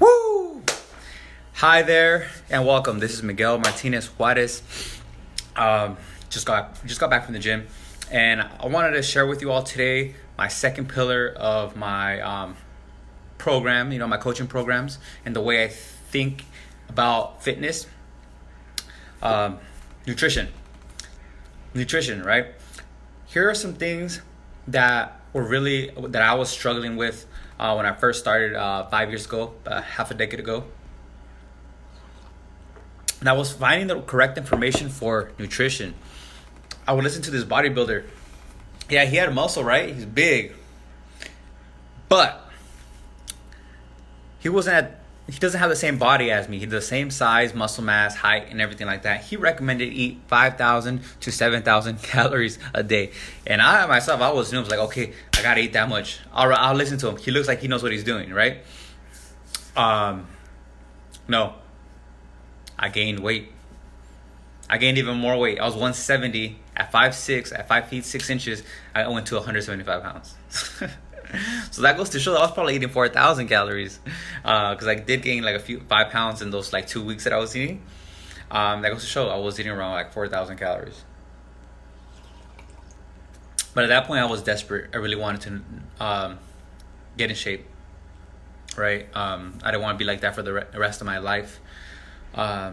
Woo! Hi there and welcome. This is Miguel Martinez Juarez. Just got back from the gym, and I wanted to share with you all today my second pillar of my program. My coaching programs and the way I think about fitness. Nutrition, right? Here are some things that I was struggling with when I first started 5 years ago, half a decade ago. And I was finding the correct information for nutrition. I would listen to this bodybuilder. Yeah, he had muscle, right? He's big. But he doesn't have the same body as me. He's the same size, muscle mass, height, and everything like that. He recommended eat 5,000 to 7,000 calories a day. And I was like, okay, I gotta eat that much. I'll listen to him. He looks like he knows what he's doing, right? No. I gained weight. I gained even more weight. I was 170 at 5'6", at 5 feet 6 inches. I went to 175 pounds. So that goes to show that I was probably eating 4,000 calories, because I did gain like 5 pounds in those 2 weeks that I was eating. That goes to show I was eating around 4,000 calories. But at that point, I was desperate. I really wanted to get in shape, right? I didn't want to be like that for the rest of my life. I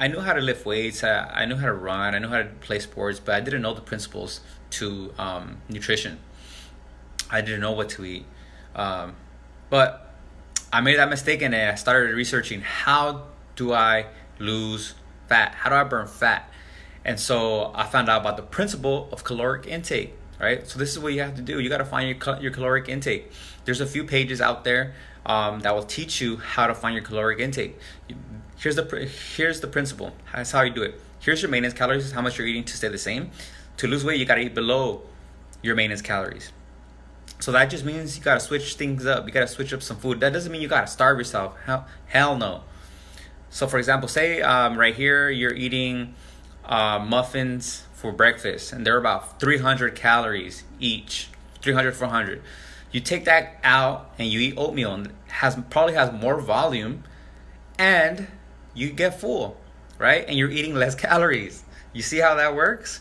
knew how to lift weights. I knew how to run. I knew how to play sports, but I didn't know the principles to nutrition. I didn't know what to eat. But I made that mistake, and I started researching, how do I lose fat? How do I burn fat? And so I found out about the principle of caloric intake, right? So this is what you have to do. You got to find your caloric intake. There's a few pages out there that will teach you how to find your caloric intake. Here's the principle. That's how you do it. Here's your maintenance calories, how much you're eating to stay the same. To lose weight, you got to eat below your maintenance calories. So that just means you got to switch things up. You got to switch up some food. That doesn't mean you got to starve yourself. Hell no. So for example, say right here, you're eating muffins for breakfast, and they're about 300 calories each, 300, 400. You take that out and you eat oatmeal, and probably has more volume, and you get full, right? And you're eating less calories. You see how that works?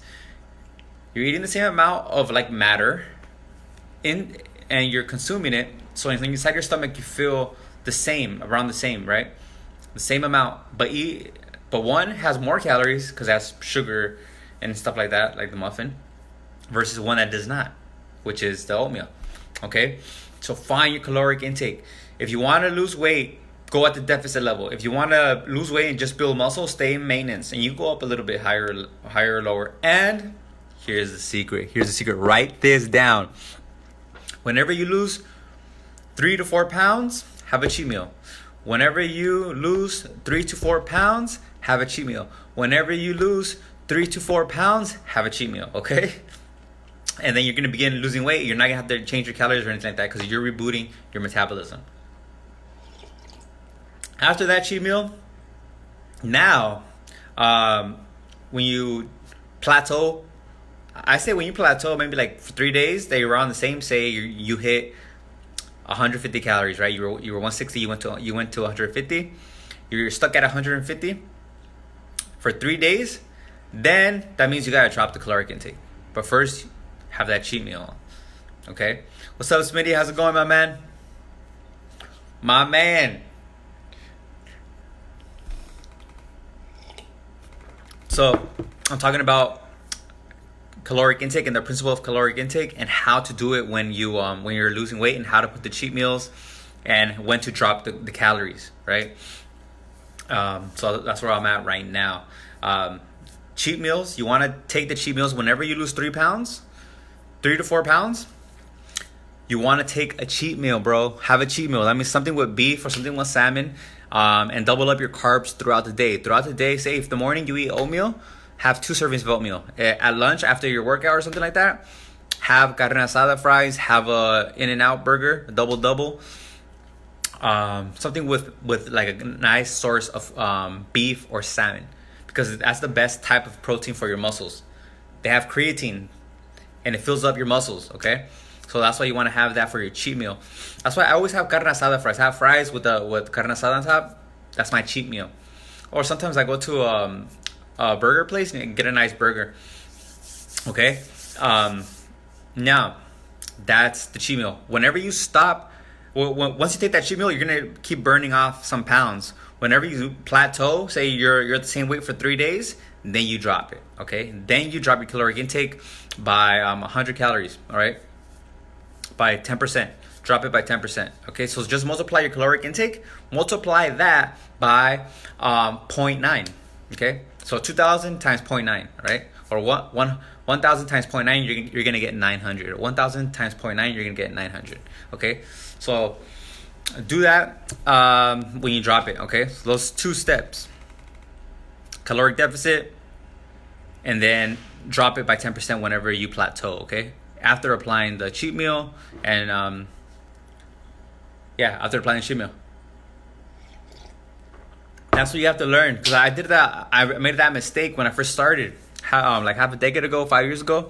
You're eating the same amount of matter and you're consuming it. So inside your stomach, you feel around the same, right? The same amount, but one has more calories because it has sugar and stuff like that, like the muffin, versus one that does not, which is the oatmeal. Okay, so find your caloric intake. If you want to lose weight, go at the deficit level. If you want to lose weight and just build muscle, stay in maintenance, and you go up a little bit higher or lower. And here's the secret. Write this down. Whenever you lose 3 to 4 pounds, have a cheat meal. Whenever you lose 3 to 4 pounds, have a cheat meal. Whenever you lose 3 to 4 pounds, have a cheat meal, okay? And then you're going to begin losing weight. You're not going to have to change your calories or anything like that, because you're rebooting your metabolism. After that cheat meal, now, when you plateau, I say when you plateau, maybe for 3 days, that you're on the same, say you hit 150 calories, right? You were 160, you went to 150. You're stuck at 150 for 3 days. Then that means you got to drop the caloric intake. But first, have that cheat meal. Okay? What's up, Smitty? How's it going, my man? My man. So, I'm talking about caloric intake and the principle of caloric intake, and how to do it when you're losing weight, and how to put the cheat meals, and when to drop the calories, right? So that's where I'm at right now. Cheat meals, you want to take the cheat meals whenever you lose 3 to 4 pounds. You want to take a cheat meal, bro. Have a cheat meal. That means something with beef or something with salmon, and double up your carbs throughout the day. Say if the morning you eat oatmeal, have 2 servings of oatmeal. At lunch, after your workout or something like that, have carne asada fries, have a In-N-Out burger, a double. Something with a nice source of beef or salmon, because that's the best type of protein for your muscles. They have creatine, and it fills up your muscles, okay? So that's why you want to have that for your cheat meal. That's why I always have carne asada fries. I have fries with carne asada on top. That's my cheat meal. Or sometimes I go to a burger place and get a nice burger. Okay? Now, that's the cheat meal. Whenever you stop, once you take that cheat meal, you're going to keep burning off some pounds. Whenever you plateau, say you're at the same weight for 3 days, then you drop it, okay? Then you drop your caloric intake by 100 calories, all right? By 10%. Drop it by 10%, okay? So just multiply your caloric intake, multiply that by 0.9, okay? So 2,000 times 0.9, right? Or 1,000 times 0.9, you're gonna get 900. 1,000 times 0.9, you're gonna get 900, okay? So do that when you drop it, okay? So those 2 steps. Caloric deficit, and then drop it by 10% whenever you plateau, okay? After applying the cheat meal, and after applying the cheat meal. That's what you have to learn, because I did that. I made that mistake when I first started, like half a decade ago, 5 years ago.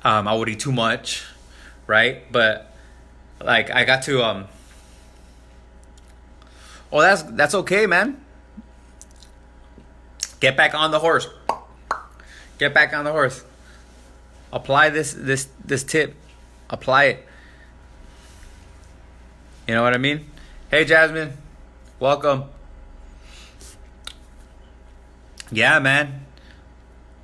I would eat too much, right? But like I got to that's okay, man. Get back on the horse. Get back on the horse. Apply this tip. Apply it. You know what I mean? Hey, Jasmine. Welcome. Yeah, man.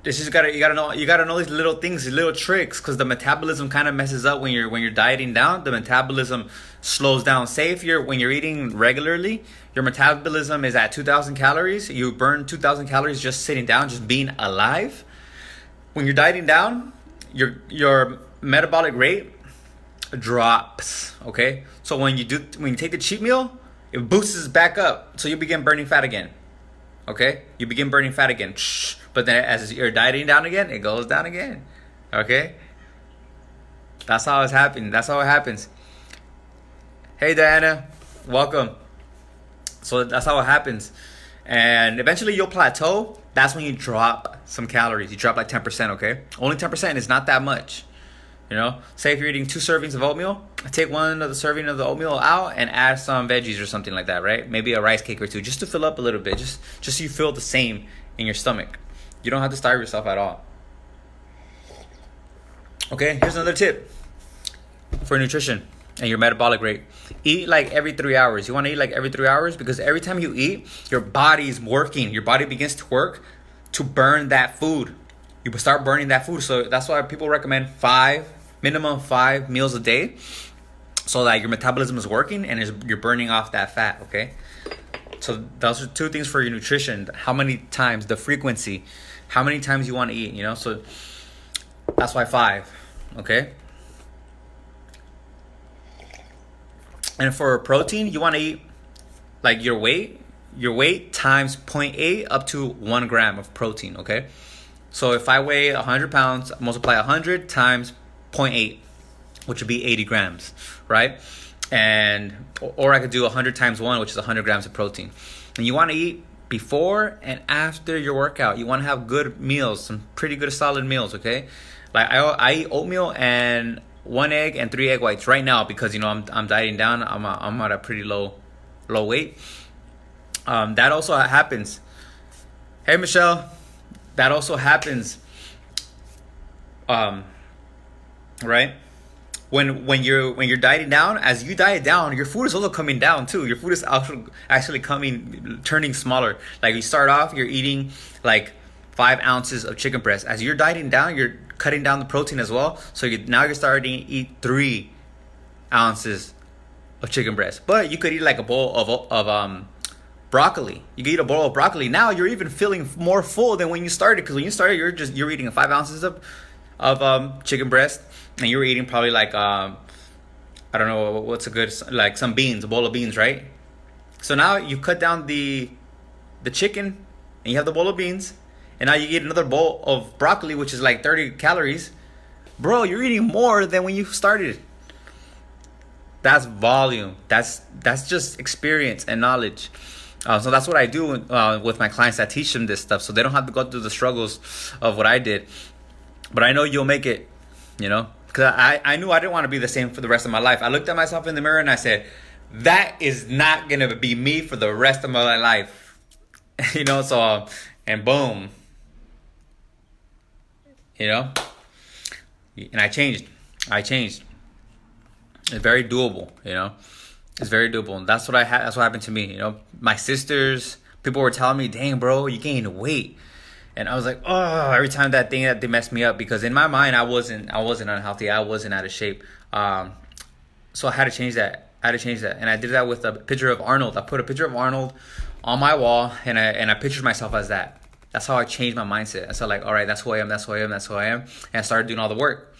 This is you gotta know these little things, these little tricks, because the metabolism kind of messes up when you're dieting down. The metabolism slows down. Say when you're eating regularly, your metabolism is at 2,000 calories. You burn 2,000 calories just sitting down, just being alive. When you're dieting down, your metabolic rate drops. Okay, so when you take the cheat meal, it boosts back up. So you begin burning fat again. Okay, you begin burning fat again. But then as you're dieting down again, it goes down again. Okay? That's how it's happening. That's how it happens. Hey, Diana. Welcome. So that's how it happens. And eventually you'll plateau. That's when you drop some calories. You drop like 10%, okay? Only 10% is not that much. You know? Say if you're eating 2 servings of oatmeal, take one of the serving of the oatmeal out and add some veggies or something like that, right? Maybe a rice cake or 2, just to fill up a little bit. Just so you feel the same in your stomach. You don't have to starve yourself at all. Okay, here's another tip for nutrition and your metabolic rate. Eat like every 3 hours. You want to eat like every 3 hours because every time you eat, your body is working. Your body begins to work to burn that food. You start burning that food. So that's why people recommend minimum 5 meals a day, so that your metabolism is working and you're burning off that fat, okay? So those are 2 things for your nutrition. How many times, the frequency, how many times you want to eat, you know? So that's why 5, okay? And for protein, you want to eat like your weight times 0.8 up to 1 gram of protein, okay? So if I weigh 100 pounds, multiply 100 times 0.8, which would be 80 grams, right? Or I could do 100 times 1, which is 100 grams of protein. And you want to eat before and after your workout. You want to have good meals, some pretty good solid meals, okay? Like I eat oatmeal and 1 egg and 3 egg whites right now because, you know, I'm dieting down. I'm at a pretty low weight. That also happens. Hey, Michelle. That also happens. Right? When you're dieting down, as you diet down, your food is also coming down too. Your food is actually turning smaller. Like you start off, you're eating like 5 ounces of chicken breast. As you're dieting down, you're cutting down the protein as well. So now you're starting to eat 3 ounces of chicken breast. But you could eat like a bowl of broccoli. You could eat a bowl of broccoli. Now you're even feeling more full than when you started. Because when you started, you're eating 5 ounces of chicken breast. And you were eating probably like, I don't know, what's a good, like some beans, a bowl of beans, right? So now you cut down the chicken and you have the bowl of beans. And now you eat another bowl of broccoli, which is like 30 calories. Bro, you're eating more than when you started. That's volume. That's just experience and knowledge. So that's what I do with my clients. I teach them this stuff so they don't have to go through the struggles of what I did. But I know you'll make it, you know. Because I knew I didn't want to be the same for the rest of my life. I looked at myself in the mirror and I said, that is not going to be me for the rest of my life. You know, so, and boom. You know? And I changed. It's very doable, you know? It's very doable. And that's what I had. That's what happened to me, you know? My sisters, people were telling me, dang, bro, you gained weight. And I was like, oh, every time that they messed me up, because in my mind I wasn't unhealthy. I wasn't out of shape. So I had to change that. And I did that with a picture of Arnold. I put a picture of Arnold on my wall, and I pictured myself as that. That's how I changed my mindset. I said, like, all right, that's who I am. And I started doing all the work.